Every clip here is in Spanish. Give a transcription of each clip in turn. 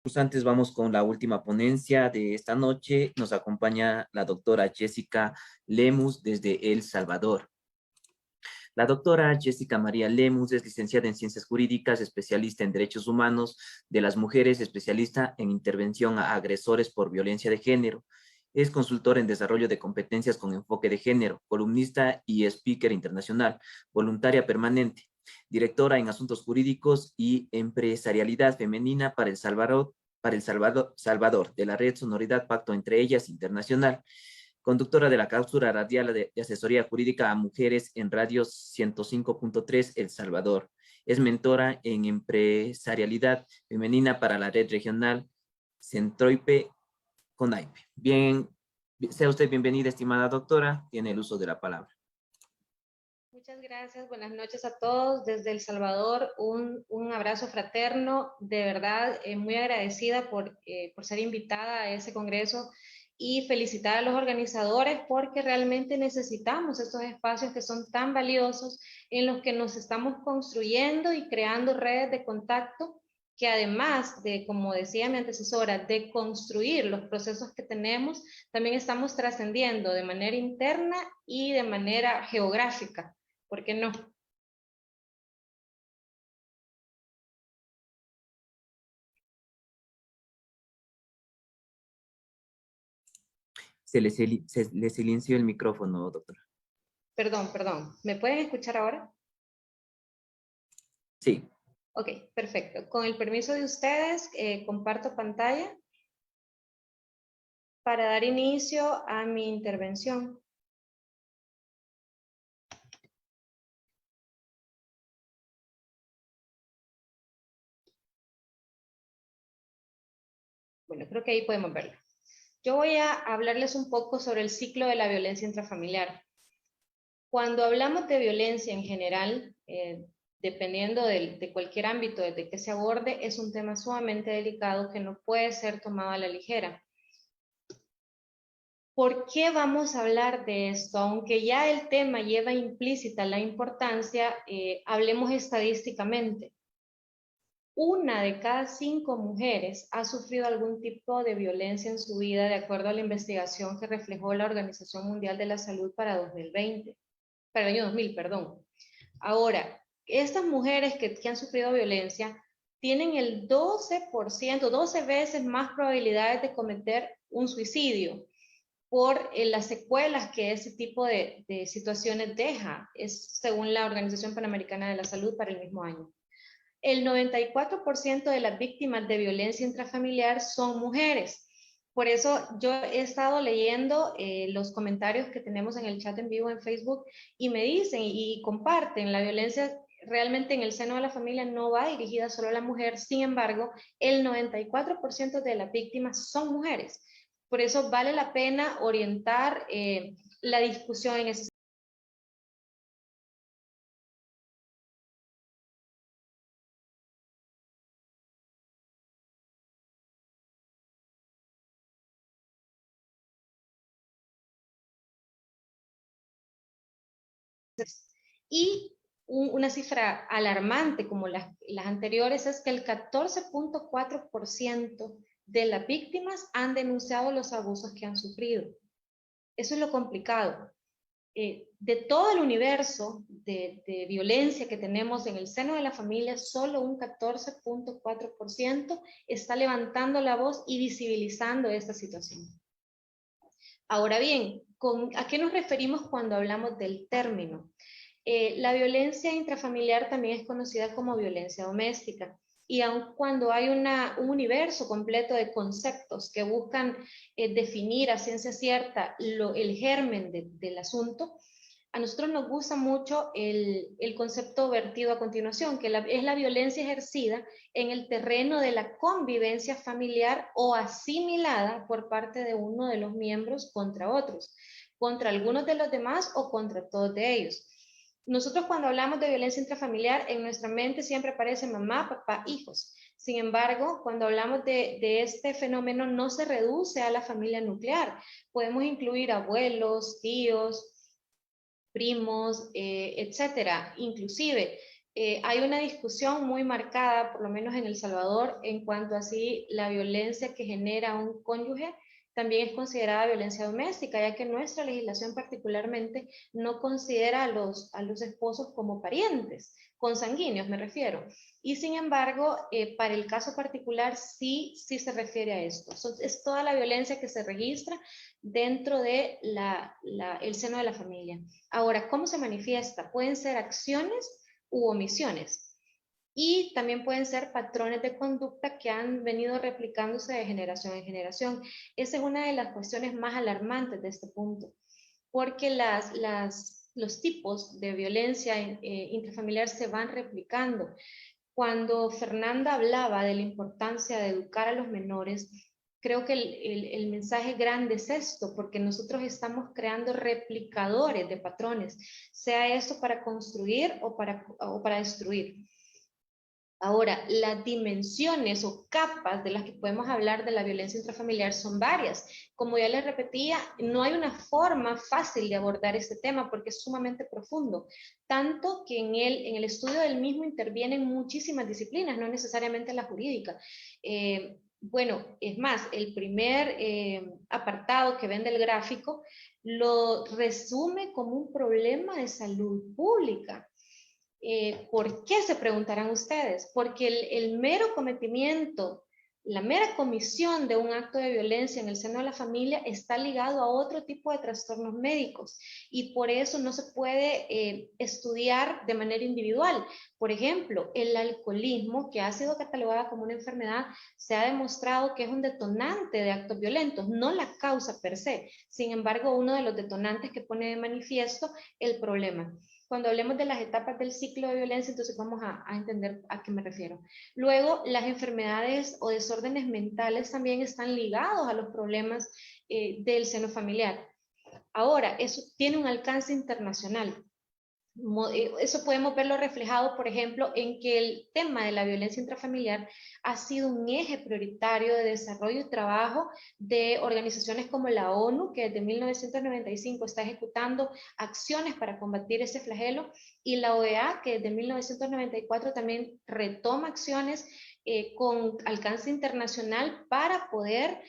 Pues antes vamos con la última ponencia de esta noche. Nos acompaña la doctora Jessica Lemus desde El Salvador. La doctora Jessica María Lemus es licenciada en Ciencias Jurídicas, especialista en Derechos Humanos de las Mujeres, especialista en intervención a agresores por violencia de género. Es consultora en desarrollo de competencias con enfoque de género, columnista y speaker internacional, voluntaria permanente, directora en asuntos jurídicos y empresarialidad femenina para el Salvador, de la red Sonoridad Pacto Entre Ellas Internacional, conductora de la cápsula radial de asesoría jurídica a mujeres en Radio 105.3 El Salvador. Es mentora en empresarialidad femenina para la red regional Centroipe Conaipe. Bien, sea usted bienvenida, estimada doctora, tiene el uso de la palabra. Muchas gracias, buenas noches a todos. Desde El Salvador, un abrazo fraterno. De verdad, muy agradecida por ser invitada a ese congreso y felicitar a los organizadores porque realmente necesitamos estos espacios que son tan valiosos en los que nos estamos construyendo y creando redes de contacto que además de, como decía mi antecesora, de construir los procesos que tenemos, también estamos trascendiendo de manera interna y de manera geográfica. ¿Por qué no? Se le silenció el micrófono, doctora. Perdón. ¿Me pueden escuchar ahora? Sí. Ok, perfecto. Con el permiso de ustedes, comparto pantalla para dar inicio a mi intervención. Bueno, creo que ahí podemos verlo. Yo voy a hablarles un poco sobre el ciclo de la violencia intrafamiliar. Cuando hablamos de violencia en general, dependiendo de cualquier ámbito desde que se aborde, es un tema sumamente delicado que no puede ser tomado a la ligera. ¿Por qué vamos a hablar de esto? Aunque ya el tema lleva implícita la importancia, hablemos estadísticamente. 1 de cada 5 mujeres ha sufrido algún tipo de violencia en su vida, de acuerdo a la investigación que reflejó la Organización Mundial de la Salud para 2020, para el año 2000, perdón. Ahora, estas mujeres que han sufrido violencia tienen el 12%, 12 veces más probabilidades de cometer un suicidio por las secuelas que ese tipo de situaciones deja, es según la Organización Panamericana de la Salud para el mismo año. El 94% de las víctimas de violencia intrafamiliar son mujeres. Por eso yo he estado leyendo los comentarios que tenemos en el chat en vivo en Facebook y me dicen y comparten, la violencia realmente en el seno de la familia no va dirigida solo a la mujer, sin embargo, el 94% de las víctimas son mujeres. Por eso vale la pena orientar la discusión en ese y una cifra alarmante como las anteriores es que el 14.4% de las víctimas han denunciado los abusos que han sufrido. Eso es lo complicado. De todo el universo de violencia que tenemos en el seno de la familia, solo un 14.4% está levantando la voz y visibilizando esta situación. Ahora bien, ¿a qué nos referimos cuando hablamos del término? La violencia intrafamiliar también es conocida como violencia doméstica. Y aun cuando hay un universo completo de conceptos que buscan definir a ciencia cierta el germen del asunto, a nosotros nos gusta mucho el concepto vertido a continuación, que es la violencia ejercida en el terreno de la convivencia familiar o asimilada por parte de uno de los miembros contra otros, contra algunos de los demás o contra todos de ellos. Nosotros cuando hablamos de violencia intrafamiliar, en nuestra mente siempre aparece mamá, papá, hijos. Sin embargo, cuando hablamos de este fenómeno, no se reduce a la familia nuclear. Podemos incluir abuelos, tíos, primos, etcétera. Inclusive, hay una discusión muy marcada, por lo menos en El Salvador, en cuanto a si la violencia que genera un cónyuge también es considerada violencia doméstica, ya que nuestra legislación particularmente no considera a los esposos como parientes, consanguíneos me refiero. Y sin embargo, para el caso particular sí se refiere a esto. Es toda la violencia que se registra dentro de el seno de la familia. Ahora, ¿cómo se manifiesta? Pueden ser acciones u omisiones. Y también pueden ser patrones de conducta que han venido replicándose de generación en generación. Esa es una de las cuestiones más alarmantes de este punto, porque los tipos de violencia intrafamiliar se van replicando. Cuando Fernanda hablaba de la importancia de educar a los menores, creo que el mensaje grande es esto, porque nosotros estamos creando replicadores de patrones, sea esto para construir o para destruir. Ahora, las dimensiones o capas de las que podemos hablar de la violencia intrafamiliar son varias. Como ya les repetía, no hay una forma fácil de abordar este tema porque es sumamente profundo, tanto que en el estudio del mismo intervienen muchísimas disciplinas, no necesariamente la jurídica. Bueno, es más, el primer apartado que ven del gráfico lo resume como un problema de salud pública. ¿Por qué se preguntarán ustedes? Porque el mero cometimiento, la mera comisión de un acto de violencia en el seno de la familia está ligado a otro tipo de trastornos médicos y por eso no se puede estudiar de manera individual. Por ejemplo, el alcoholismo, que ha sido catalogada como una enfermedad, se ha demostrado que es un detonante de actos violentos, no la causa per se. Sin embargo, uno de los detonantes que pone de manifiesto el problema. Cuando hablemos de las etapas del ciclo de violencia, entonces vamos a entender a qué me refiero. Luego, las enfermedades o desórdenes mentales también están ligados a los problemas del seno familiar. Ahora, eso tiene un alcance internacional. Eso podemos verlo reflejado, por ejemplo, en que el tema de la violencia intrafamiliar ha sido un eje prioritario de desarrollo y trabajo de organizaciones como la ONU, que desde 1995 está ejecutando acciones para combatir ese flagelo, y la OEA, que desde 1994 también retoma acciones con alcance internacional para poder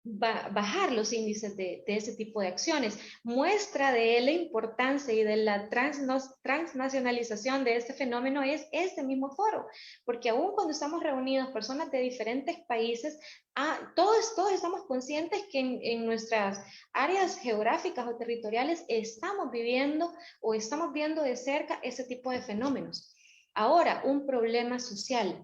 bajar los índices de ese tipo de acciones. Muestra de la importancia y de la transnacionalización de este fenómeno es este mismo foro, porque aún cuando estamos reunidos personas de diferentes países, todos estamos conscientes que en nuestras áreas geográficas o territoriales estamos viviendo o estamos viendo de cerca ese tipo de fenómenos. Ahora, un problema social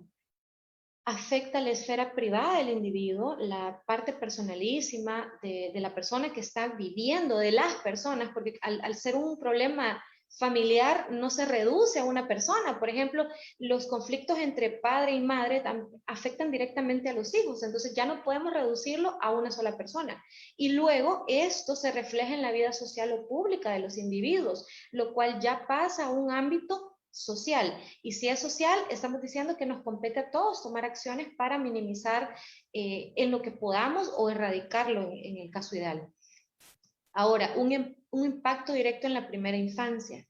afecta la esfera privada del individuo, la parte personalísima de la persona que está viviendo, de las personas, porque al ser un problema familiar no se reduce a una persona. Por ejemplo, los conflictos entre padre y madre afectan directamente a los hijos, entonces ya no podemos reducirlo a una sola persona. Y luego esto se refleja en la vida social o pública de los individuos, lo cual ya pasa a un ámbito social. Y si es social, estamos diciendo que nos compete a todos tomar acciones para minimizar en lo que podamos o erradicarlo en el caso ideal. Ahora, un impacto directo en la primera infancia.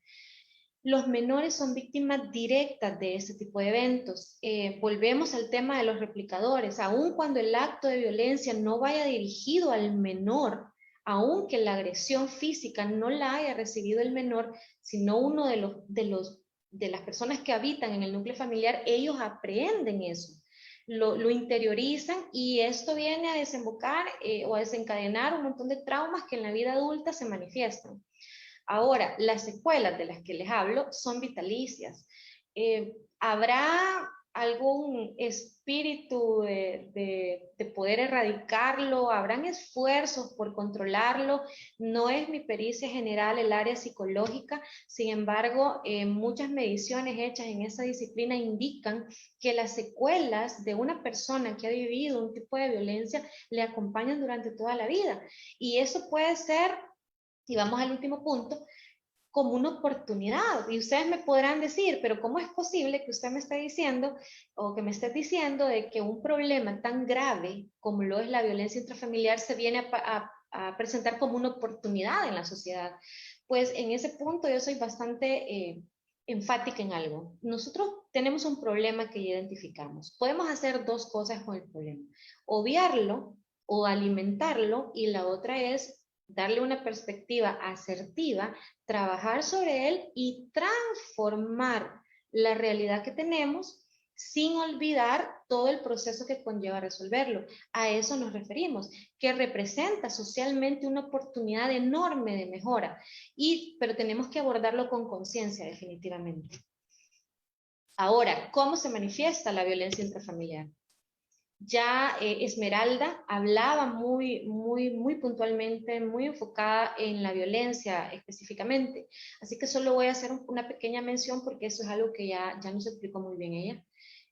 Los menores son víctimas directas de este tipo de eventos. Volvemos al tema de los replicadores. Aun cuando el acto de violencia no vaya dirigido al menor, aunque la agresión física no la haya recibido el menor, sino uno de las personas que habitan en el núcleo familiar, ellos aprenden eso, lo interiorizan y esto viene a desembocar o a desencadenar un montón de traumas que en la vida adulta se manifiestan. Ahora, las secuelas de las que les hablo son vitalicias. ¿Habrá algún espíritu de poder erradicarlo? ¿Habrán esfuerzos por controlarlo? No es mi pericia general el área psicológica, sin embargo, muchas mediciones hechas en esa disciplina indican que las secuelas de una persona que ha vivido un tipo de violencia le acompañan durante toda la vida. Y eso puede ser, y vamos al último punto, como una oportunidad. Y ustedes me podrán decir, pero ¿cómo es posible que usted me esté diciendo o que me estés diciendo de que un problema tan grave como lo es la violencia intrafamiliar se viene a presentar como una oportunidad en la sociedad? Pues en ese punto yo soy bastante enfática en algo. Nosotros tenemos un problema que identificamos. Podemos hacer dos cosas con el problema. Obviarlo o alimentarlo, y la otra es darle una perspectiva asertiva, trabajar sobre él y transformar la realidad que tenemos sin olvidar todo el proceso que conlleva resolverlo. A eso nos referimos, que representa socialmente una oportunidad enorme de mejora, pero tenemos que abordarlo con conciencia definitivamente. Ahora, ¿cómo se manifiesta la violencia intrafamiliar? Ya Esmeralda hablaba muy puntualmente, muy enfocada en la violencia específicamente. Así que solo voy a hacer una pequeña mención porque eso es algo que ya nos explicó muy bien ella.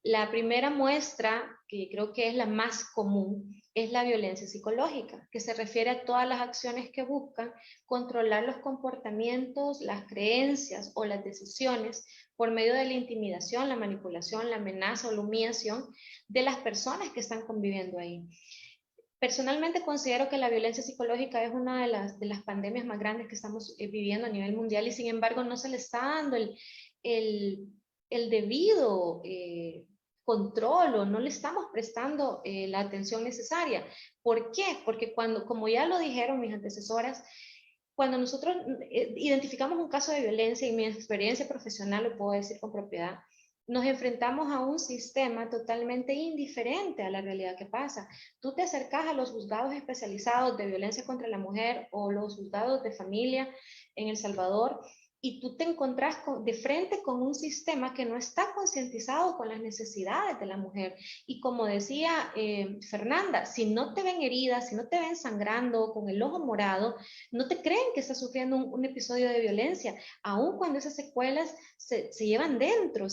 La primera muestra, que creo que es la más común, es la violencia psicológica, que se refiere a todas las acciones que buscan controlar los comportamientos, las creencias o las decisiones por medio de la intimidación, la manipulación, la amenaza o la humillación de las personas que están conviviendo ahí. Personalmente considero que la violencia psicológica es una de las pandemias más grandes que estamos viviendo a nivel mundial, y sin embargo no se le está dando el debido control, o no le estamos prestando la atención necesaria. ¿Por qué? Porque como ya lo dijeron mis antecesoras, cuando nosotros identificamos un caso de violencia, y mi experiencia profesional lo puedo decir con propiedad, nos enfrentamos a un sistema totalmente indiferente a la realidad que pasa. Tú te acercas a los juzgados especializados de violencia contra la mujer o los juzgados de familia en El Salvador, y tú te encontrás de frente con un sistema que no está concientizado con las necesidades de la mujer. Y como decía Fernanda, si no te ven herida, si no te ven sangrando, con el ojo morado, no te creen que estás sufriendo un episodio de violencia, aun cuando esas secuelas se llevan dentro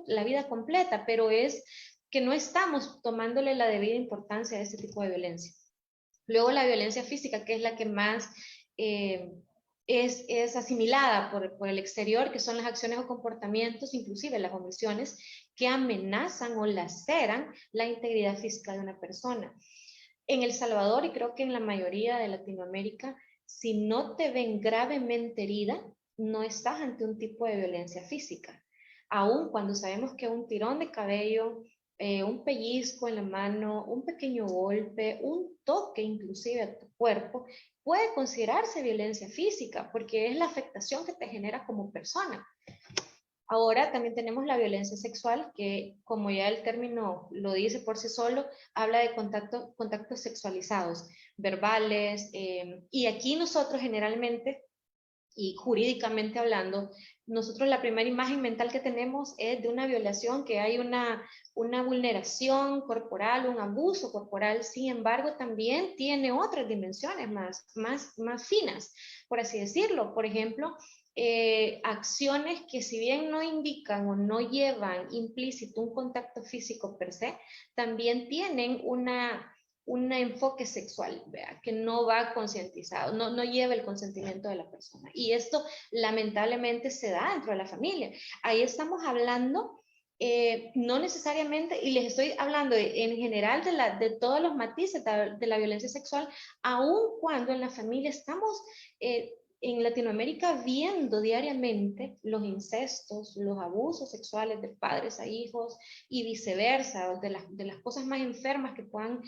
la vida completa, pero es que no estamos tomándole la debida importancia a ese tipo de violencia. Luego la violencia física, que es la que más es asimilada por el exterior, que son las acciones o comportamientos, inclusive las omisiones, que amenazan o laceran la integridad física de una persona. En El Salvador, y creo que en la mayoría de Latinoamérica, si no te ven gravemente herida, no estás ante un tipo de violencia física. Aun cuando sabemos que un tirón de cabello, un pellizco en la mano, un pequeño golpe, un toque inclusive a tu cuerpo, puede considerarse violencia física, porque es la afectación que te genera como persona. Ahora también tenemos la violencia sexual, que como ya el término lo dice por sí solo, habla de contactos sexualizados, verbales, y aquí nosotros generalmente, y jurídicamente hablando, nosotros la primera imagen mental que tenemos es de una violación, que hay una vulneración corporal, un abuso corporal. Sin embargo, también tiene otras dimensiones más finas, por así decirlo. Por ejemplo, acciones que, si bien no indican o no llevan implícito un contacto físico per se, también tienen un enfoque sexual, ¿vea? Que no va concientizado, no lleva el consentimiento de la persona. Y esto lamentablemente se da dentro de la familia. Ahí estamos hablando, no necesariamente, y les estoy hablando en general de todos los matices de la violencia sexual, aun cuando en la familia estamos en Latinoamérica viendo diariamente los incestos, los abusos sexuales de padres a hijos y viceversa, de las cosas más enfermas que puedan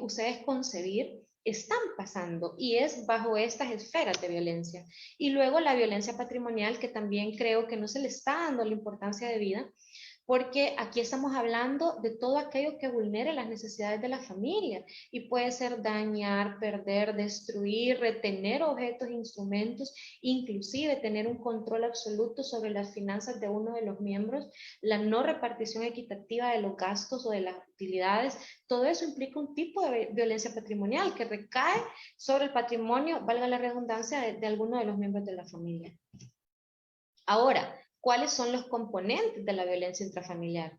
ustedes concebir, están pasando, y es bajo estas esferas de violencia. Y luego la violencia patrimonial, que también creo que no se le está dando la importancia debida, porque aquí estamos hablando de todo aquello que vulnere las necesidades de la familia, y puede ser dañar, perder, destruir, retener objetos, instrumentos, inclusive tener un control absoluto sobre las finanzas de uno de los miembros, la no repartición equitativa de los gastos o de las utilidades. Todo eso implica un tipo de violencia patrimonial que recae sobre el patrimonio, valga la redundancia, de alguno de los miembros de la familia. Ahora, ¿cuáles son los componentes de la violencia intrafamiliar?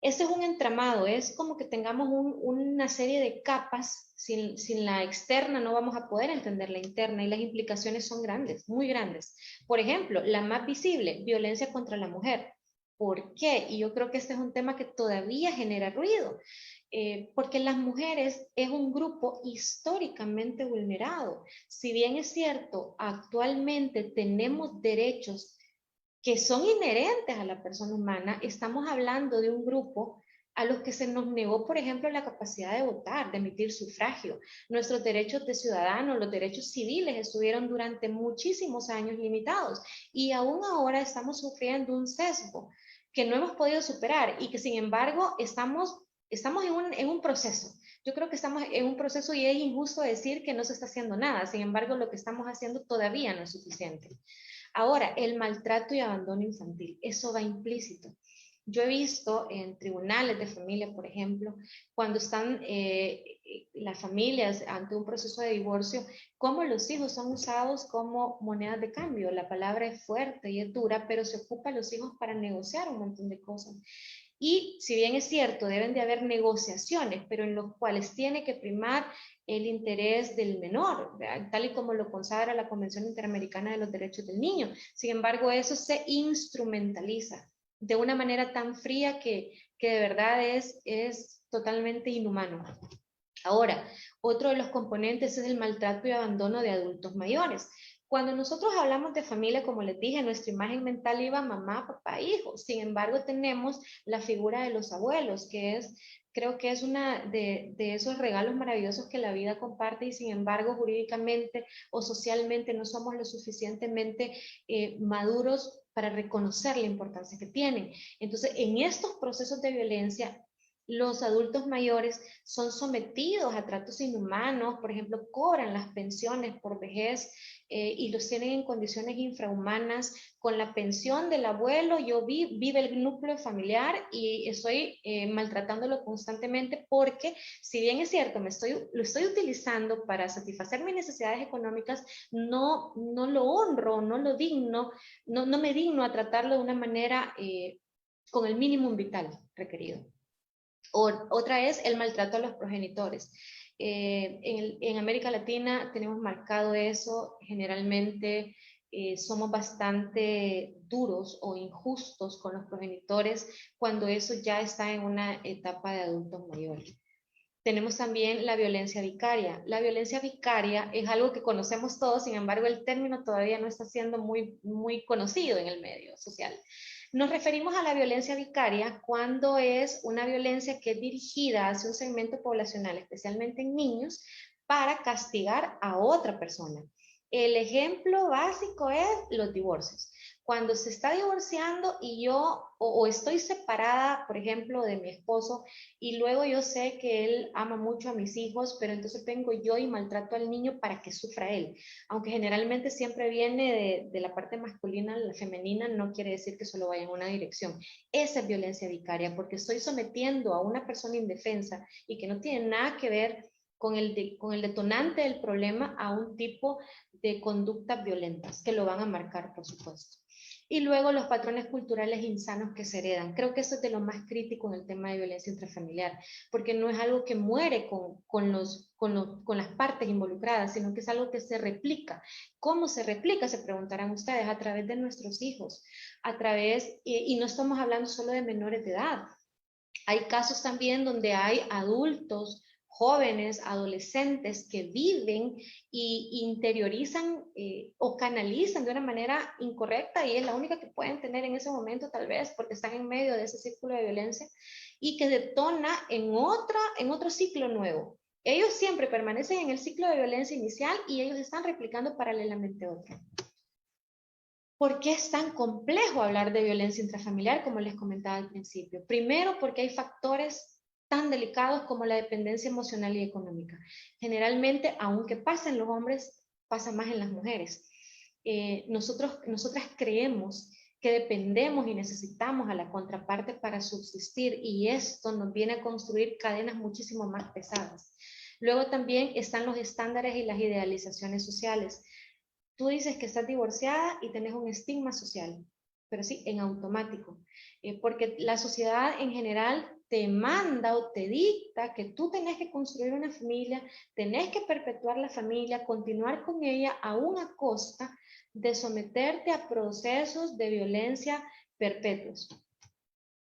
Este es un entramado, es como que tengamos una serie de capas. Sin la externa no vamos a poder entender la interna, y las implicaciones son grandes, muy grandes. Por ejemplo, la más visible, violencia contra la mujer. ¿Por qué? Y yo creo que este es un tema que todavía genera ruido, porque las mujeres es un grupo históricamente vulnerado. Si bien es cierto, actualmente tenemos derechos que son inherentes a la persona humana, estamos hablando de un grupo a los que se nos negó, por ejemplo, la capacidad de votar, de emitir sufragio. Nuestros derechos de ciudadanos, los derechos civiles estuvieron durante muchísimos años limitados y aún ahora estamos sufriendo un sesgo que no hemos podido superar y que sin embargo estamos en un proceso. Yo creo que estamos en un proceso y es injusto decir que no se está haciendo nada. Sin embargo, lo que estamos haciendo todavía no es suficiente. Ahora, el maltrato y abandono infantil, eso va implícito. Yo he visto en tribunales de familia, por ejemplo, cuando están las familias ante un proceso de divorcio, cómo los hijos son usados como monedas de cambio. La palabra es fuerte y es dura, pero se ocupa a los hijos para negociar un montón de cosas. Y si bien es cierto, deben de haber negociaciones, pero en los cuales tiene que primar el interés del menor, ¿verdad? Tal y como lo consagra la Convención Interamericana de los Derechos del Niño. Sin embargo, eso se instrumentaliza de una manera tan fría que de verdad es totalmente inhumano. Ahora, otro de los componentes es el maltrato y abandono de adultos mayores. Cuando nosotros hablamos de familia, como les dije, nuestra imagen mental iba mamá, papá, hijo. Sin embargo, tenemos la figura de los abuelos, que es, creo que es una de esos regalos maravillosos que la vida comparte y sin embargo, jurídicamente o socialmente no somos lo suficientemente maduros para reconocer la importancia que tienen. Entonces, en estos procesos de violencia, los adultos mayores son sometidos a tratos inhumanos, por ejemplo, cobran las pensiones por vejez y los tienen en condiciones infrahumanas. Con la pensión del abuelo, vive el núcleo familiar y estoy maltratándolo constantemente porque, si bien es cierto, lo estoy utilizando para satisfacer mis necesidades económicas, no lo honro, no lo digno, no me digno a tratarlo de una manera con el mínimo vital requerido. Otra es el maltrato a los progenitores. En América Latina tenemos marcado eso, generalmente somos bastante duros o injustos con los progenitores cuando eso ya está en una etapa de adultos mayores. Tenemos también la violencia vicaria. La violencia vicaria es algo que conocemos todos, sin embargo el término todavía no está siendo muy conocido en el medio social. Nos referimos a la violencia vicaria cuando es una violencia que es dirigida hacia un segmento poblacional, especialmente en niños, para castigar a otra persona. El ejemplo básico es los divorcios. Cuando se está divorciando y yo o estoy separada, por ejemplo, de mi esposo y luego yo sé que él ama mucho a mis hijos, pero entonces vengo yo y maltrato al niño para que sufra él. Aunque generalmente siempre viene de la parte masculina, la femenina, no quiere decir que solo vaya en una dirección. Esa es violencia vicaria, porque estoy sometiendo a una persona indefensa y que no tiene nada que ver con el detonante del problema a un tipo de conductas violentas que lo van a marcar, por supuesto. Y luego los patrones culturales insanos que se heredan. Creo que eso es de lo más crítico en el tema de violencia intrafamiliar, porque no es algo que muere con las partes involucradas, sino que es algo que se replica. ¿Cómo se replica? Se preguntarán ustedes, a través de nuestros hijos, y no estamos hablando solo de menores de edad. Hay casos también donde hay adultos, jóvenes, adolescentes que viven y interiorizan o canalizan de una manera incorrecta y es la única que pueden tener en ese momento tal vez porque están en medio de ese círculo de violencia y que detona en otro ciclo nuevo. Ellos siempre permanecen en el ciclo de violencia inicial y ellos están replicando paralelamente otro. ¿Por qué es tan complejo hablar de violencia intrafamiliar, como les comentaba al principio? Primero, porque hay factores tan delicados como la dependencia emocional y económica. Generalmente, aunque pasa en los hombres, pasa más en las mujeres. Nosotras creemos que dependemos y necesitamos a la contraparte para subsistir y esto nos viene a construir cadenas muchísimo más pesadas. Luego también están los estándares y las idealizaciones sociales. Tú dices que estás divorciada y tenés un estigma social, pero sí, en automático, porque la sociedad en general te manda o te dicta que tú tenés que construir una familia, tenés que perpetuar la familia, continuar con ella aún a costa de someterte a procesos de violencia perpetuos.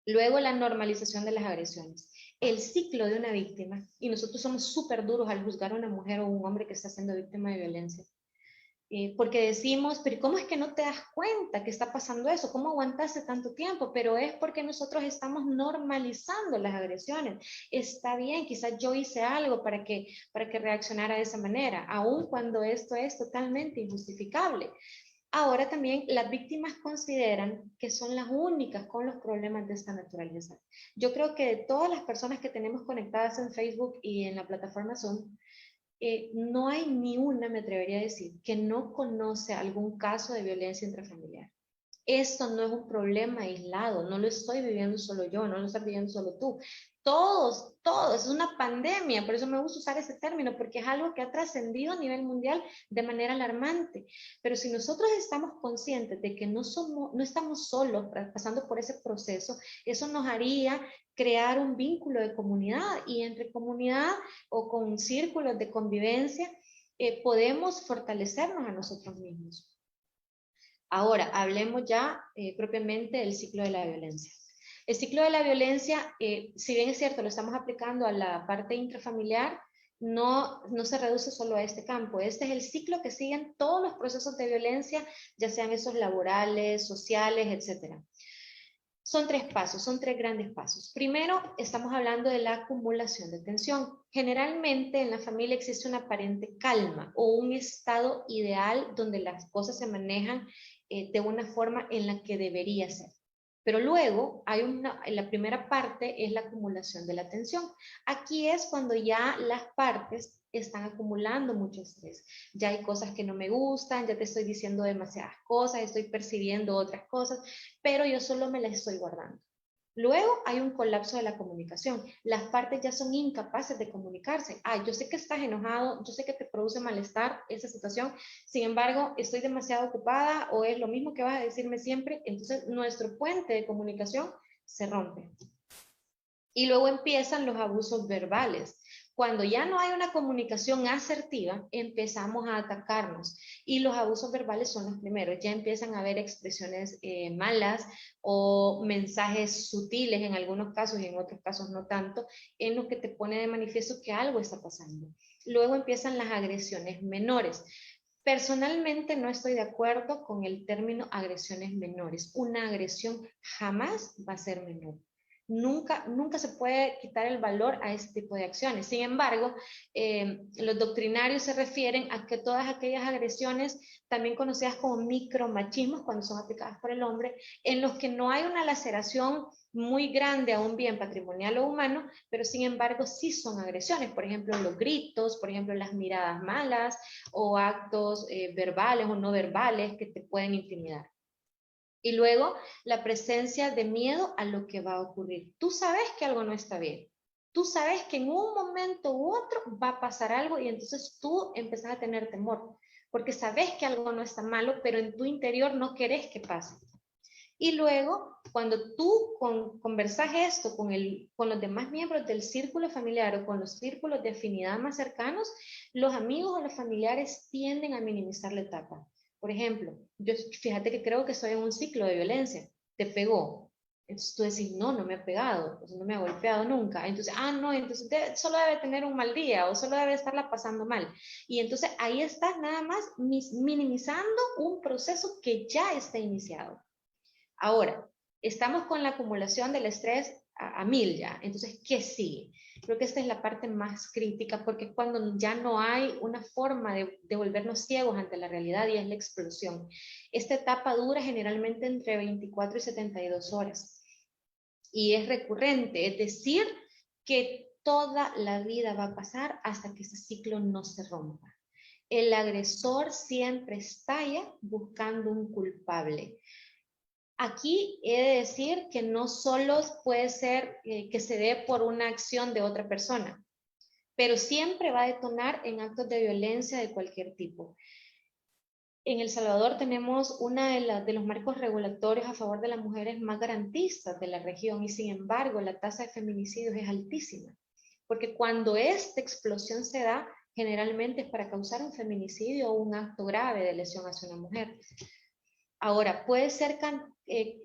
Luego la normalización de las agresiones. El ciclo de una víctima, y nosotros somos súper duros al juzgar a una mujer o un hombre que está siendo víctima de violencia. Porque decimos, pero ¿cómo es que no te das cuenta que está pasando eso? ¿Cómo aguantaste tanto tiempo? Pero es porque nosotros estamos normalizando las agresiones. Está bien, quizás yo hice algo para que reaccionara de esa manera, aun cuando esto es totalmente injustificable. Ahora también las víctimas consideran que son las únicas con los problemas de esta naturaleza. Yo creo que de todas las personas que tenemos conectadas en Facebook y en la plataforma Zoom, no hay ni una, me atrevería a decir, que no conoce algún caso de violencia intrafamiliar. Esto no es un problema aislado, no lo estoy viviendo solo yo, no lo estás viviendo solo tú. Todos, es una pandemia, por eso me gusta usar ese término, porque es algo que ha trascendido a nivel mundial de manera alarmante. Pero si nosotros estamos conscientes de que no estamos solos pasando por ese proceso, eso nos haría crear un vínculo de comunidad y entre comunidad o con círculos de convivencia podemos fortalecernos a nosotros mismos. Ahora, hablemos ya propiamente del ciclo de la violencia. El ciclo de la violencia, si bien es cierto, lo estamos aplicando a la parte intrafamiliar, no se reduce solo a este campo. Este es el ciclo que siguen todos los procesos de violencia, ya sean esos laborales, sociales, etcétera. Son tres pasos, son tres grandes pasos. Primero, estamos hablando de la acumulación de tensión. Generalmente en la familia existe una aparente calma o un estado ideal donde las cosas se manejan de una forma en la que debería ser. Pero luego la primera parte es la acumulación de la tensión. Aquí es cuando ya las partes están acumulando mucho estrés. Ya hay cosas que no me gustan, ya te estoy diciendo demasiadas cosas, estoy percibiendo otras cosas, pero yo solo me las estoy guardando. Luego hay un colapso de la comunicación. Las partes ya son incapaces de comunicarse. Yo sé que estás enojado, yo sé que te produce malestar esa situación, sin embargo, estoy demasiado ocupada o es lo mismo que vas a decirme siempre. Entonces, nuestro puente de comunicación se rompe. Y luego empiezan los abusos verbales. Cuando ya no hay una comunicación asertiva, empezamos a atacarnos y los abusos verbales son los primeros. Ya empiezan a haber expresiones malas o mensajes sutiles en algunos casos y en otros casos no tanto, en los que te pone de manifiesto que algo está pasando. Luego empiezan las agresiones menores. Personalmente no estoy de acuerdo con el término agresiones menores. Una agresión jamás va a ser menor. Nunca se puede quitar el valor a este tipo de acciones. Sin embargo, los doctrinarios se refieren a que todas aquellas agresiones, también conocidas como micromachismos, cuando son aplicadas por el hombre, en los que no hay una laceración muy grande a un bien patrimonial o humano, pero sin embargo sí son agresiones. Por ejemplo, los gritos, por ejemplo, las miradas malas o actos verbales o no verbales que te pueden intimidar. Y luego la presencia de miedo a lo que va a ocurrir. Tú sabes que algo no está bien. Tú sabes que en un momento u otro va a pasar algo y entonces tú empezás a tener temor, porque sabes que algo no está malo, pero en tu interior no querés que pase. Y luego, cuando tú conversas esto con los demás miembros del círculo familiar o con los círculos de afinidad más cercanos, los amigos o los familiares tienden a minimizar la etapa. Por ejemplo, fíjate que creo que estoy en un ciclo de violencia, te pegó. Entonces tú decís, no me ha pegado, no me ha golpeado nunca. Entonces, no, entonces solo debe tener un mal día o solo debe estarla pasando mal. Y entonces ahí estás nada más minimizando un proceso que ya está iniciado. Ahora, estamos con la acumulación del estrés a mil ya. Entonces, ¿qué sigue? Creo que esta es la parte más crítica porque es cuando ya no hay una forma de volvernos ciegos ante la realidad y es la explosión. Esta etapa dura generalmente entre 24 y 72 horas y es recurrente, es decir, que toda la vida va a pasar hasta que ese ciclo no se rompa. El agresor siempre estalla buscando un culpable. Aquí he de decir que no solo puede ser que se dé por una acción de otra persona, pero siempre va a detonar en actos de violencia de cualquier tipo. En El Salvador tenemos uno de los marcos regulatorios a favor de las mujeres más garantistas de la región y sin embargo la tasa de feminicidios es altísima, porque cuando esta explosión se da, generalmente es para causar un feminicidio o un acto grave de lesión hacia una mujer. Ahora, puede ser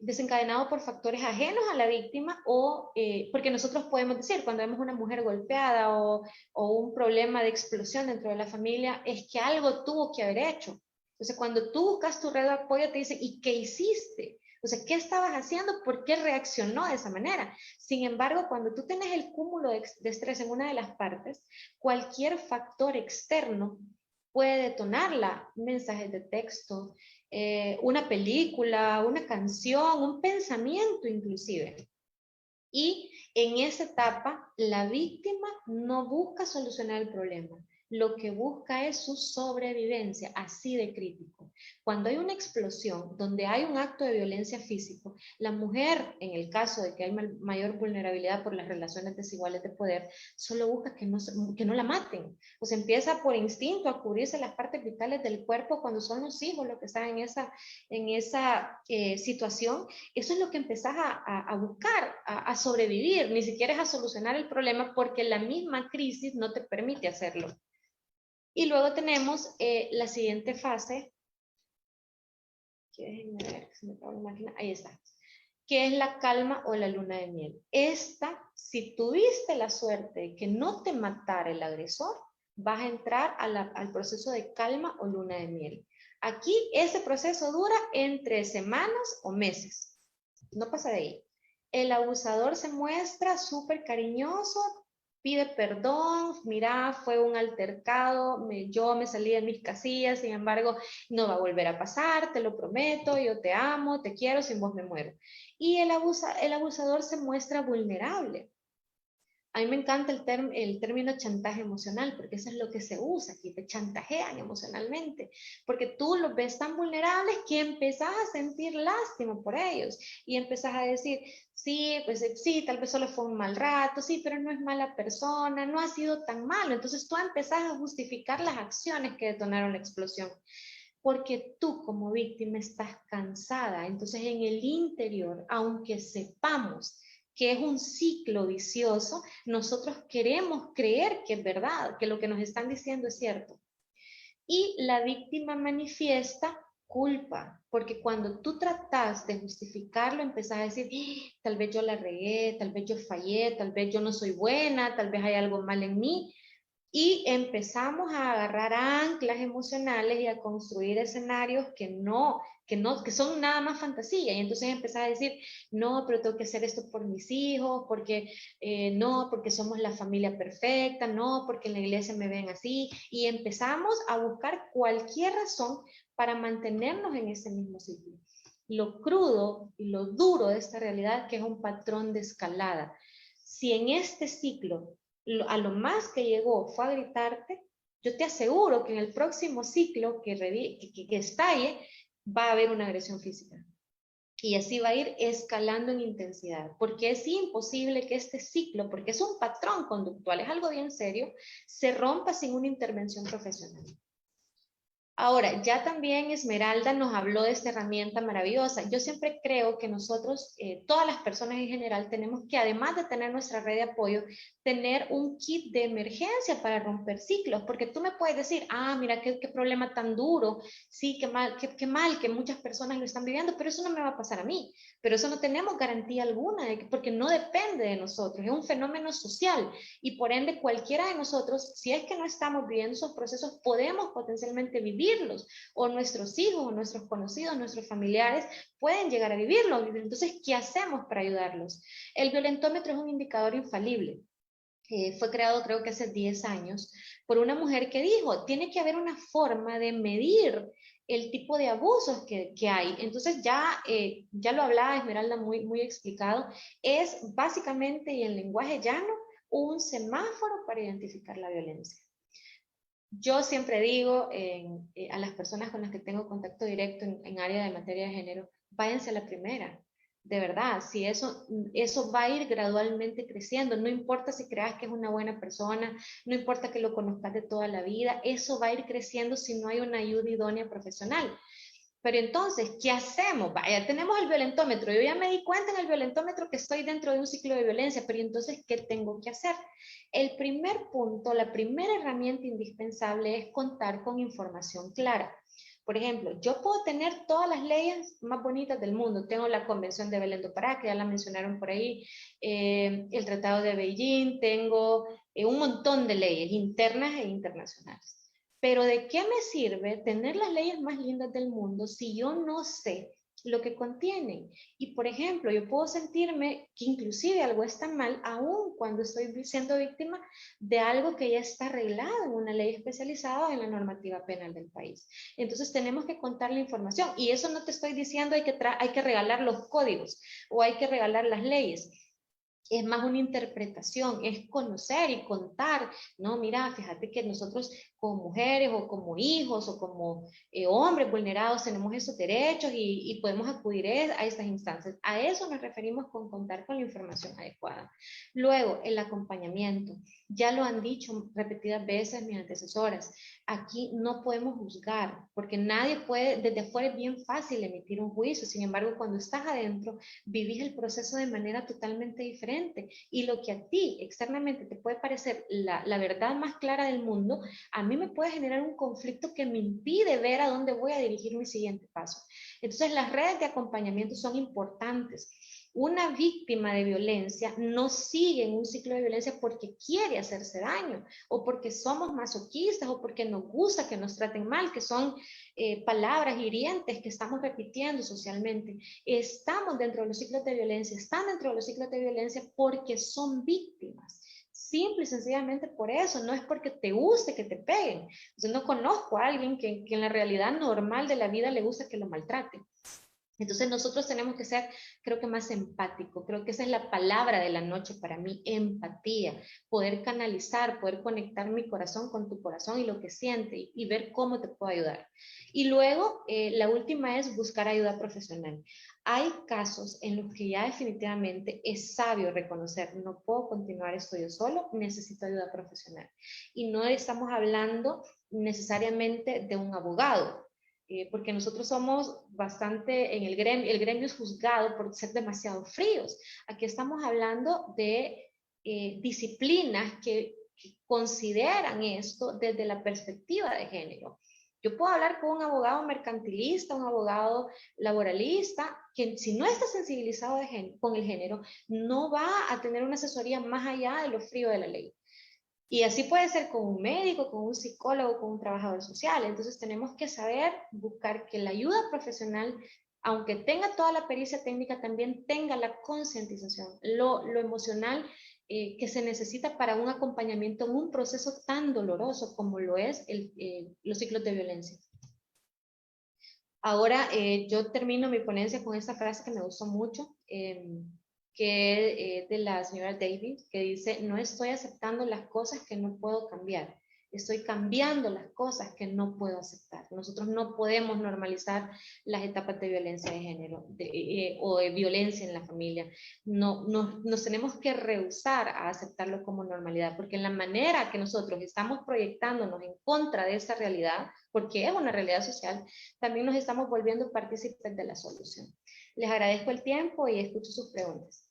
desencadenado por factores ajenos a la víctima o porque nosotros podemos decir, cuando vemos una mujer golpeada o un problema de explosión dentro de la familia, es que algo tuvo que haber hecho. Entonces, cuando tú buscas tu red de apoyo, te dicen, ¿y qué hiciste? O sea, ¿qué estabas haciendo? ¿Por qué reaccionó de esa manera? Sin embargo, cuando tú tienes el cúmulo de estrés en una de las partes, cualquier factor externo puede detonarla. Mensajes de texto, una película, una canción, un pensamiento inclusive. Y en esa etapa, la víctima no busca solucionar el problema, lo que busca es su sobrevivencia, así de crítico. Cuando hay una explosión donde hay un acto de violencia físico, la mujer, en el caso de que hay mayor vulnerabilidad por las relaciones desiguales de poder, solo busca que no la maten. Pues empieza por instinto a cubrirse las partes vitales del cuerpo cuando son los hijos los que están en esa situación. Eso es lo que empezás a buscar, a sobrevivir, ni siquiera es a solucionar el problema porque la misma crisis no te permite hacerlo. Y luego tenemos la siguiente fase, que déjenme ver, se me acabó la máquina, ahí está, que es la calma o la luna de miel. Esta, si tuviste la suerte de que no te matara el agresor, vas a entrar al proceso de calma o luna de miel. Aquí ese proceso dura entre semanas o meses. No pasa de ahí. El abusador se muestra súper cariñoso, pide perdón, mira, fue un altercado, yo me salí de mis casillas, sin embargo, no va a volver a pasar, te lo prometo, yo te amo, te quiero, sin vos me muero. Y el abusador se muestra vulnerable. A mí me encanta el término chantaje emocional, porque eso es lo que se usa aquí, te chantajean emocionalmente, porque tú los ves tan vulnerables que empezás a sentir lástima por ellos y empezás a decir, sí, pues sí, tal vez solo fue un mal rato, sí, pero no es mala persona, no ha sido tan malo. Entonces tú empezás a justificar las acciones que detonaron la explosión, porque tú como víctima estás cansada. Entonces en el interior, aunque sepamos que es un ciclo vicioso, nosotros queremos creer que es verdad, que lo que nos están diciendo es cierto. Y la víctima manifiesta culpa, porque cuando tú tratas de justificarlo, empezás a decir, tal vez yo la regué, tal vez yo fallé, tal vez yo no soy buena, tal vez hay algo mal en mí, y empezamos a agarrar anclas emocionales y a construir escenarios que son nada más fantasía. Y entonces empezás a decir, no, pero tengo que hacer esto por mis hijos, porque no, porque somos la familia perfecta, no, porque en la iglesia me ven así. Y empezamos a buscar cualquier razón para mantenernos en ese mismo ciclo. Lo crudo y lo duro de esta realidad que es un patrón de escalada. Si en este ciclo a lo más que llegó fue a gritarte, yo te aseguro que en el próximo ciclo que estalle va a haber una agresión física. Y así va a ir escalando en intensidad, porque es imposible que este ciclo, porque es un patrón conductual, es algo bien serio, se rompa sin una intervención profesional. Ahora, ya también Esmeralda nos habló de esta herramienta maravillosa. Yo siempre creo que nosotros, todas las personas en general, tenemos que, además de tener nuestra red de apoyo, tener un kit de emergencia para romper ciclos, porque tú me puedes decir, ah, mira, qué problema tan duro, sí, qué mal que muchas personas lo están viviendo, pero eso no me va a pasar a mí. Pero eso no tenemos garantía alguna, porque no depende de nosotros, es un fenómeno social y por ende cualquiera de nosotros, si es que no estamos viviendo esos procesos, podemos potencialmente vivirlos, o nuestros hijos, o nuestros conocidos, nuestros familiares pueden llegar a vivirlos. Entonces, ¿qué hacemos para ayudarlos? El violentómetro es un indicador infalible. Fue creado creo que hace 10 años por una mujer que dijo, tiene que haber una forma de medir el tipo de abusos que hay. Entonces ya lo hablaba Esmeralda muy explicado, es básicamente y en lenguaje llano un semáforo para identificar la violencia. Yo siempre digo a las personas con las que tengo contacto directo en área de materia de género, váyanse a la primera. De verdad, si eso va a ir gradualmente creciendo, no importa si creas que es una buena persona, no importa que lo conozcas de toda la vida, eso va a ir creciendo si no hay una ayuda idónea profesional. Pero entonces, ¿qué hacemos? Vaya, tenemos el violentómetro. Yo ya me di cuenta en el violentómetro que estoy dentro de un ciclo de violencia, pero entonces, ¿qué tengo que hacer? El primer punto, la primera herramienta indispensable es contar con información clara. Por ejemplo, yo puedo tener todas las leyes más bonitas del mundo. Tengo la Convención de Belén do Pará, que ya la mencionaron por ahí, el Tratado de Beijing, tengo un montón de leyes internas e internacionales. Pero ¿de qué me sirve tener las leyes más lindas del mundo si yo no sé lo que contienen? Y por ejemplo, yo puedo sentirme que inclusive algo está mal aún cuando estoy siendo víctima de algo que ya está arreglado en una ley especializada en la normativa penal del país. Entonces tenemos que contar la información, y eso no te estoy diciendo hay que regalar los códigos o hay que regalar las leyes. Es más una interpretación, es conocer y contar, no, mira, fíjate que nosotros como mujeres o como hijos o como hombres vulnerados tenemos esos derechos y podemos acudir a estas instancias. A eso nos referimos con contar con la información adecuada. Luego, el acompañamiento. Ya lo han dicho repetidas veces mis antecesoras, aquí no podemos juzgar, porque nadie puede, desde afuera es bien fácil emitir un juicio, sin embargo, cuando estás adentro, vivís el proceso de manera totalmente diferente, y lo que a ti externamente te puede parecer la verdad más clara del mundo, a mí me puede generar un conflicto que me impide ver a dónde voy a dirigir mi siguiente paso. Entonces las redes de acompañamiento son importantes. Una víctima de violencia no sigue en un ciclo de violencia porque quiere hacerse daño, o porque somos masoquistas, o porque nos gusta que nos traten mal, que son palabras hirientes que estamos repitiendo socialmente. Estamos dentro de los ciclos de violencia, están dentro de los ciclos de violencia porque son víctimas. Simple y sencillamente por eso, no es porque te guste que te peguen. Yo no conozco a alguien que en la realidad normal de la vida le gusta que lo maltraten. Entonces nosotros tenemos que ser, creo que más empático, creo que esa es la palabra de la noche para mí, empatía, poder canalizar, poder conectar mi corazón con tu corazón y lo que siente y ver cómo te puedo ayudar. Y luego, la última es buscar ayuda profesional. Hay casos en los que ya definitivamente es sabio reconocer, no puedo continuar esto yo solo, necesito ayuda profesional. Y no estamos hablando necesariamente de un abogado, porque nosotros somos bastante, en el gremio es juzgado por ser demasiado fríos. Aquí estamos hablando de disciplinas que consideran esto desde la perspectiva de género. Yo puedo hablar con un abogado mercantilista, un abogado laboralista, que si no está sensibilizado con el género, no va a tener una asesoría más allá de lo frío de la ley. Y así puede ser con un médico, con un psicólogo, con un trabajador social. Entonces tenemos que saber buscar que la ayuda profesional, aunque tenga toda la pericia técnica, también tenga la concientización, lo emocional que se necesita para un acompañamiento en un proceso tan doloroso como lo es los ciclos de violencia. Ahora yo termino mi ponencia con esta frase que me gustó mucho. Que es de la señora Davis, que dice, no estoy aceptando las cosas que no puedo cambiar, estoy cambiando las cosas que no puedo aceptar. Nosotros no podemos normalizar las etapas de violencia de género o de violencia en la familia. No, nos tenemos que rehusar a aceptarlo como normalidad, porque en la manera que nosotros estamos proyectándonos en contra de esa realidad, porque es una realidad social, también nos estamos volviendo partícipes de la solución. Les agradezco el tiempo y escucho sus preguntas.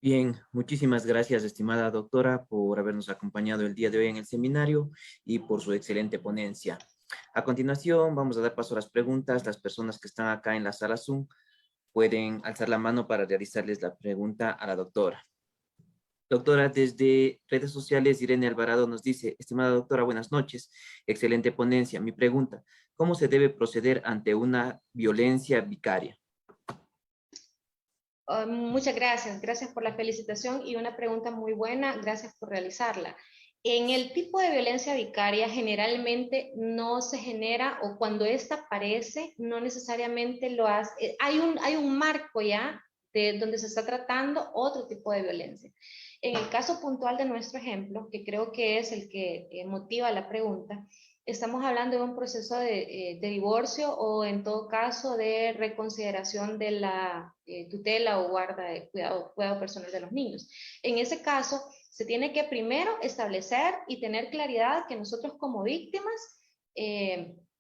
Bien, muchísimas gracias, estimada doctora, por habernos acompañado el día de hoy en el seminario y por su excelente ponencia. A continuación, vamos a dar paso a las preguntas. Las personas que están acá en la sala Zoom pueden alzar la mano para realizarles la pregunta a la doctora. Doctora, desde redes sociales, Irene Alvarado nos dice, estimada doctora, buenas noches, excelente ponencia. Mi pregunta, ¿cómo se debe proceder ante una violencia vicaria? Muchas gracias, gracias por la felicitación y una pregunta muy buena, gracias por realizarla. En el tipo de violencia vicaria generalmente no se genera, o cuando esta aparece no necesariamente lo hace, hay un marco ya de donde se está tratando otro tipo de violencia. En el caso puntual de nuestro ejemplo, que creo que es el que motiva la pregunta, estamos hablando de un proceso de divorcio, o en todo caso de reconsideración de la tutela o guarda de cuidado personal de los niños. En ese caso, se tiene que primero establecer y tener claridad que nosotros como víctimas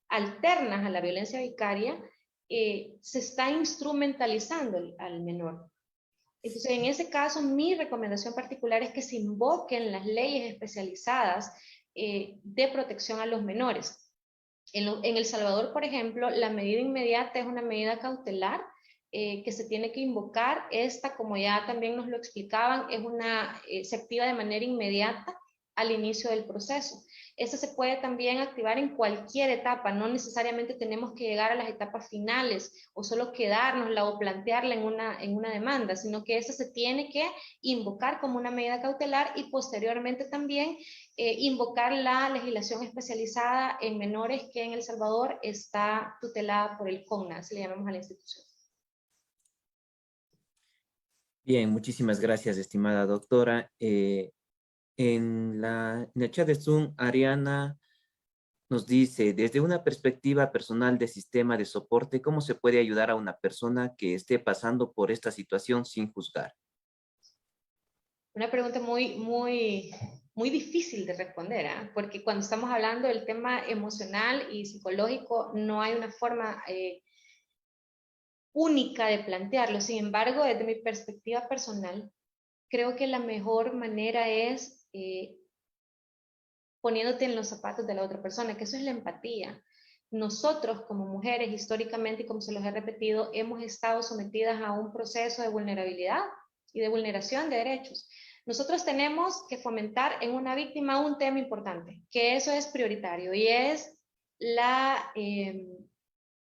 alternas a la violencia vicaria, se está instrumentalizando al menor. Entonces, en ese caso, mi recomendación particular es que se invoquen las leyes especializadas de protección a los menores. En El Salvador, por ejemplo, la medida inmediata es una medida cautelar que se tiene que invocar. Esta, como ya también nos lo explicaban, se activa de manera inmediata al inicio del proceso. Eso se puede también activar en cualquier etapa, no necesariamente tenemos que llegar a las etapas finales o solo quedárnosla o plantearla en una demanda, sino que eso se tiene que invocar como una medida cautelar y posteriormente también invocar la legislación especializada en menores que en El Salvador está tutelada por el CONNA, así le llamamos a la institución. Bien, muchísimas gracias, estimada doctora. En el chat de Zoom, Ariana nos dice, desde una perspectiva personal de sistema de soporte, ¿cómo se puede ayudar a una persona que esté pasando por esta situación sin juzgar? Una pregunta muy difícil de responder, ¿eh? Porque cuando estamos hablando del tema emocional y psicológico, no hay una forma única de plantearlo. Sin embargo, desde mi perspectiva personal, creo que la mejor manera es poniéndote en los zapatos de la otra persona, que eso es la empatía. Nosotros como mujeres, históricamente, y como se los he repetido, hemos estado sometidas a un proceso de vulnerabilidad y de vulneración de derechos. Nosotros tenemos que fomentar en una víctima un tema importante, que eso es prioritario, y es la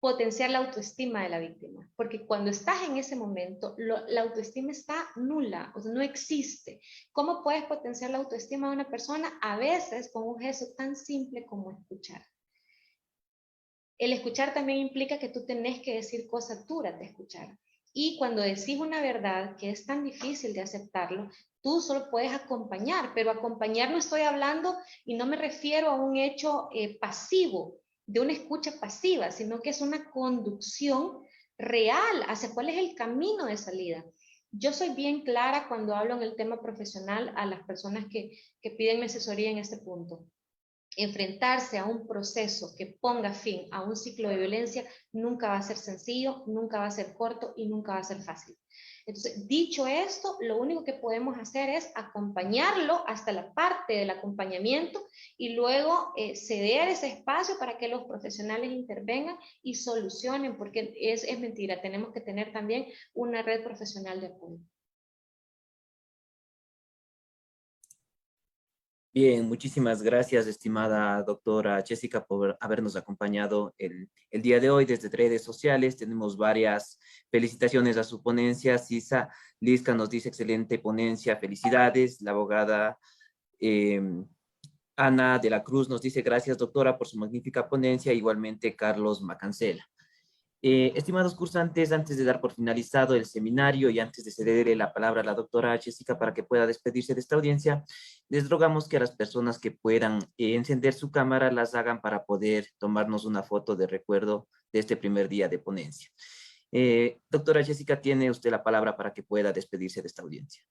potenciar la autoestima de la víctima, porque cuando estás en ese momento, la autoestima está nula, o sea, no existe. ¿Cómo puedes potenciar la autoestima de una persona? A veces con un gesto tan simple como escuchar. El escuchar también implica que tú tenés que decir cosas duras de escuchar. Y cuando decís una verdad que es tan difícil de aceptarlo, tú solo puedes acompañar, pero acompañar no estoy hablando y no me refiero a un hecho pasivo, de una escucha pasiva, sino que es una conducción real hacia cuál es el camino de salida. Yo soy bien clara cuando hablo en el tema profesional a las personas que piden mi asesoría en este punto. Enfrentarse a un proceso que ponga fin a un ciclo de violencia nunca va a ser sencillo, nunca va a ser corto y nunca va a ser fácil. Entonces, dicho esto, lo único que podemos hacer es acompañarlo hasta la parte del acompañamiento y luego ceder ese espacio para que los profesionales intervengan y solucionen, porque es mentira, tenemos que tener también una red profesional de apoyo. Bien, muchísimas gracias, estimada doctora Jessica, por habernos acompañado el día de hoy desde redes sociales. Tenemos varias felicitaciones a su ponencia. Sisa Lisca nos dice excelente ponencia, felicidades. La abogada eh, Ana de la Cruz nos dice gracias, doctora, por su magnífica ponencia. Igualmente, Carlos Macancela. Estimados cursantes, antes de dar por finalizado el seminario y antes de cederle la palabra a la doctora Jessica para que pueda despedirse de esta audiencia, les rogamos que a las personas que puedan encender su cámara las hagan para poder tomarnos una foto de recuerdo de este primer día de ponencia. Doctora Jessica, tiene usted la palabra para que pueda despedirse de esta audiencia.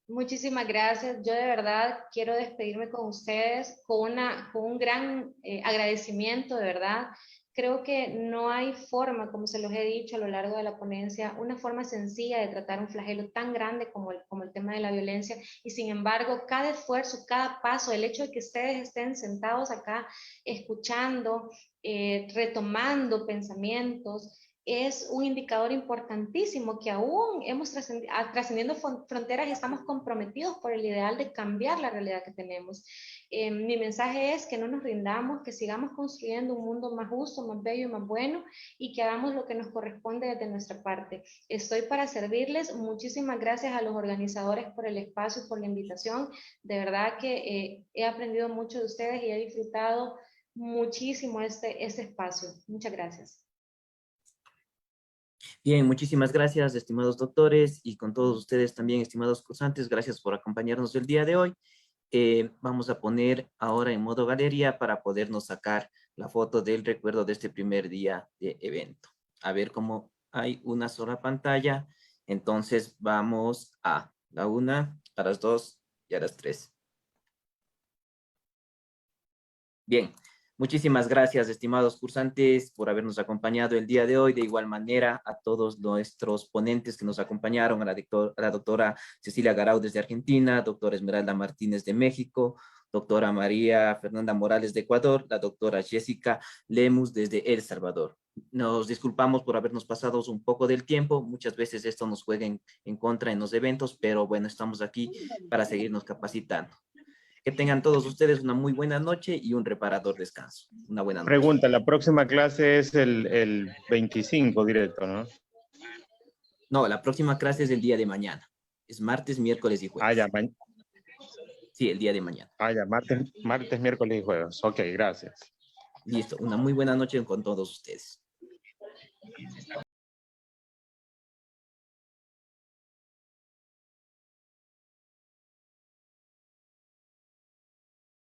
Muchísimas gracias. Yo de verdad quiero despedirme con ustedes con un gran agradecimiento, de verdad. Creo que no hay forma, como se los he dicho a lo largo de la ponencia, una forma sencilla de tratar un flagelo tan grande como el tema de la violencia. Y sin embargo, cada esfuerzo, cada paso, el hecho de que ustedes estén sentados acá escuchando, retomando pensamientos, es un indicador importantísimo que aún hemos trascendiendo fronteras y estamos comprometidos por el ideal de cambiar la realidad que tenemos. Mi mensaje es que no nos rindamos, que sigamos construyendo un mundo más justo, más bello y más bueno y que hagamos lo que nos corresponde desde nuestra parte. Estoy para servirles. Muchísimas gracias a los organizadores por el espacio y por la invitación. De verdad que he aprendido mucho de ustedes y he disfrutado muchísimo este espacio. Muchas gracias. Bien, muchísimas gracias, estimados doctores, y con todos ustedes también, estimados cursantes, gracias por acompañarnos el día de hoy. Vamos a poner ahora en modo galería para podernos sacar la foto del recuerdo de este primer día de evento. A ver cómo hay una sola pantalla. Entonces vamos a la 1, a las 2 y a las 3. Bien, muchísimas gracias, estimados cursantes, por habernos acompañado el día de hoy. De igual manera, a todos nuestros ponentes que nos acompañaron, a la doctora Cecilia Garau desde Argentina, doctora Esmeralda Martínez de México, doctora María Fernanda Morales de Ecuador, la doctora Jessica Lemus desde El Salvador. Nos disculpamos por habernos pasado un poco del tiempo. Muchas veces esto nos juega en contra en los eventos, pero bueno, estamos aquí para seguirnos capacitando. Que tengan todos ustedes una muy buena noche y un reparador descanso. Una buena noche. Pregunta, la próxima clase es el 25 directo, ¿no? No, la próxima clase es el día de mañana. Es martes, miércoles y jueves. Ya, Sí, el día de mañana. ya, martes, miércoles y jueves. Ok, gracias. Listo, una muy buena noche con todos ustedes.